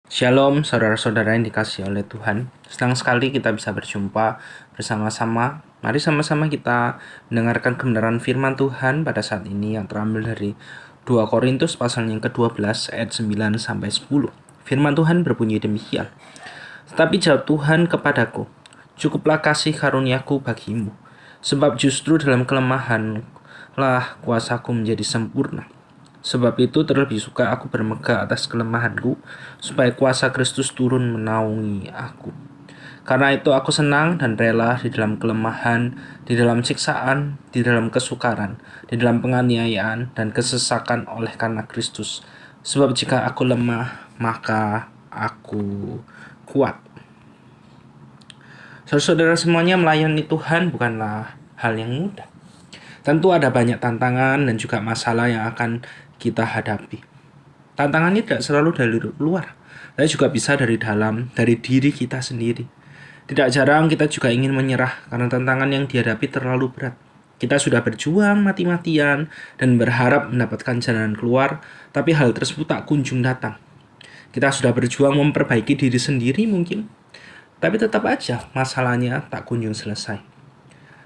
Shalom saudara-saudara yang dikasihi oleh Tuhan. Senang sekali kita bisa berjumpa bersama-sama. Mari sama-sama kita mendengarkan kebenaran firman Tuhan pada saat ini yang terambil dari 2 Korintus pasal yang ke-12 ayat 9 sampai 10. Firman Tuhan berbunyi demikian. Tetapi jawab Tuhan kepadaku, cukuplah kasih karuniaku bagimu, sebab justru dalam kelemahanlah kuasaku menjadi sempurna. Sebab itu terlebih suka aku bermegah atas kelemahanku, supaya kuasa Kristus turun menaungi aku. Karena itu aku senang dan rela di dalam kelemahan, di dalam siksaan, di dalam kesukaran, di dalam penganiayaan dan kesesakan oleh karena Kristus. Sebab jika aku lemah, maka aku kuat. Saudara-saudara semuanya, melayani Tuhan bukanlah hal yang mudah. Tentu ada banyak tantangan dan juga masalah yang akan kita hadapi. Tantangannya tidak selalu dari luar, tapi juga bisa dari dalam, dari diri kita sendiri. Tidak jarang kita juga ingin menyerah karena tantangan yang dihadapi terlalu berat. Kita sudah berjuang mati-matian dan berharap mendapatkan jalan keluar, tapi hal tersebut tak kunjung datang. Kita sudah berjuang memperbaiki diri sendiri mungkin, tapi tetap aja masalahnya tak kunjung selesai.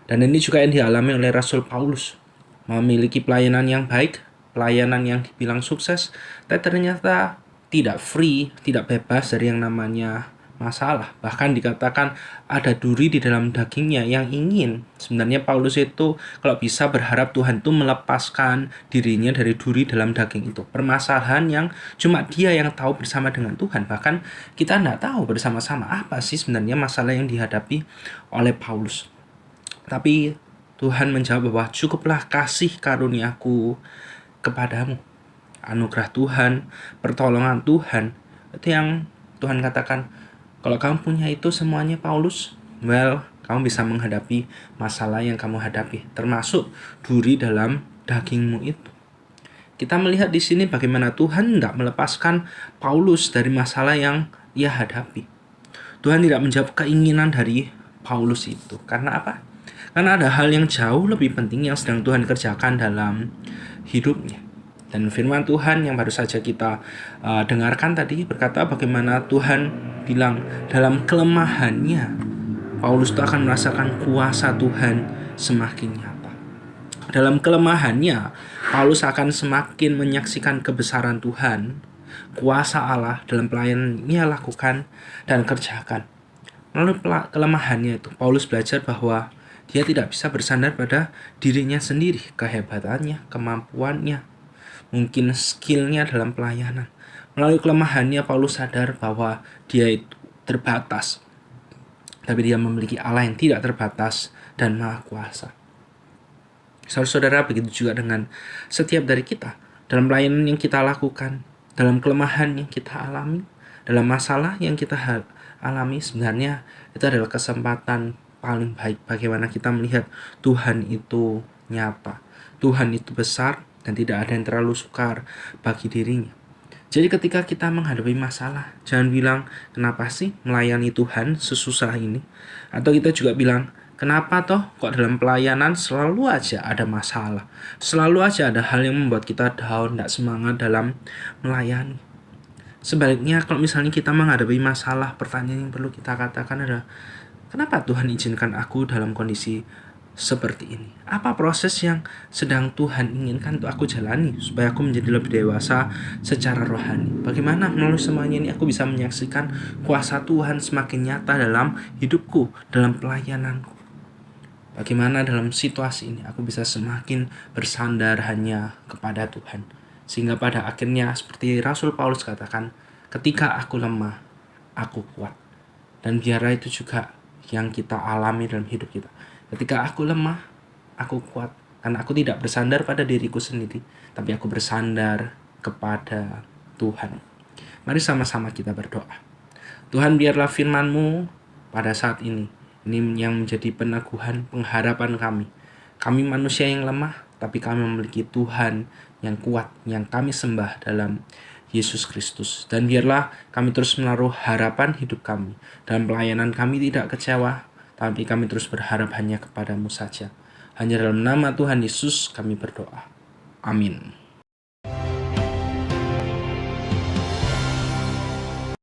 Dan ini juga yang dialami oleh Rasul Paulus. Memiliki pelayanan yang baik, pelayanan yang dibilang sukses, tapi ternyata tidak free, tidak bebas dari yang namanya masalah. Bahkan dikatakan ada duri di dalam dagingnya yang ingin. Sebenarnya Paulus itu kalau bisa berharap Tuhan itu melepaskan dirinya dari duri dalam daging itu. Permasalahan yang cuma dia yang tahu bersama dengan Tuhan. Bahkan kita tidak tahu bersama-sama apa sih sebenarnya masalah yang dihadapi oleh Paulus. Tapi Tuhan menjawab bahwa cukuplah kasih karuniaku kepadamu. Anugerah Tuhan, pertolongan Tuhan, itu yang Tuhan katakan, kalau kamu punya itu semuanya Paulus, kamu bisa menghadapi masalah yang kamu hadapi, termasuk duri dalam dagingmu itu. Kita melihat di sini bagaimana Tuhan tidak melepaskan Paulus dari masalah yang ia hadapi. Tuhan tidak menjawab keinginan dari Paulus itu. Karena apa? Karena ada hal yang jauh lebih penting yang sedang Tuhan kerjakan dalam hidupnya. Dan firman Tuhan yang baru saja kita dengarkan tadi berkata bagaimana Tuhan bilang dalam kelemahannya Paulus itu akan merasakan kuasa Tuhan semakin nyata. Dalam kelemahannya Paulus akan semakin menyaksikan kebesaran Tuhan, kuasa Allah dalam pelayanan yang ia lakukan dan kerjakan. Melalui kelemahannya itu Paulus belajar bahwa dia tidak bisa bersandar pada dirinya sendiri, kehebatannya, kemampuannya, mungkin skillnya dalam pelayanan. Melalui kelemahannya Paulus sadar bahwa dia itu terbatas, tapi dia memiliki Allah yang tidak terbatas dan maha kuasa. Saudara-saudara, begitu juga dengan setiap dari kita. Dalam pelayanan yang kita lakukan, dalam kelemahan yang kita alami, dalam masalah yang kita alami, sebenarnya itu adalah kesempatan paling baik bagaimana kita melihat Tuhan itu nyata. Tuhan itu besar dan tidak ada yang terlalu sukar bagi dirinya. Jadi ketika kita menghadapi masalah, jangan bilang, kenapa sih melayani Tuhan sesusah ini? Atau kita juga bilang, kenapa toh kok dalam pelayanan selalu aja ada masalah? Selalu aja ada hal yang membuat kita down, tidak semangat dalam melayani. Sebaliknya kalau misalnya kita menghadapi masalah, pertanyaan yang perlu kita katakan adalah, kenapa Tuhan izinkan aku dalam kondisi seperti ini? Apa proses yang sedang Tuhan inginkan untuk aku jalani supaya aku menjadi lebih dewasa secara rohani? Bagaimana melalui semuanya ini aku bisa menyaksikan kuasa Tuhan semakin nyata dalam hidupku, dalam pelayananku? Bagaimana dalam situasi ini aku bisa semakin bersandar hanya kepada Tuhan? Sehingga pada akhirnya seperti Rasul Paulus katakan, ketika aku lemah, aku kuat. Dan biarlah itu juga yang kita alami dalam hidup kita. Ketika aku lemah, aku kuat. Karena aku tidak bersandar pada diriku sendiri, tapi aku bersandar kepada Tuhan. Mari sama-sama kita berdoa. Tuhan, biarlah firman-Mu pada saat ini yang menjadi peneguhan, pengharapan kami. Kami manusia yang lemah, tapi kami memiliki Tuhan yang kuat, yang kami sembah dalam Yesus Kristus. Dan biarlah kami terus menaruh harapan hidup kami. Dalam pelayanan kami tidak kecewa, tapi kami terus berharap hanya kepada-Mu saja. Hanya dalam nama Tuhan Yesus kami berdoa. Amin.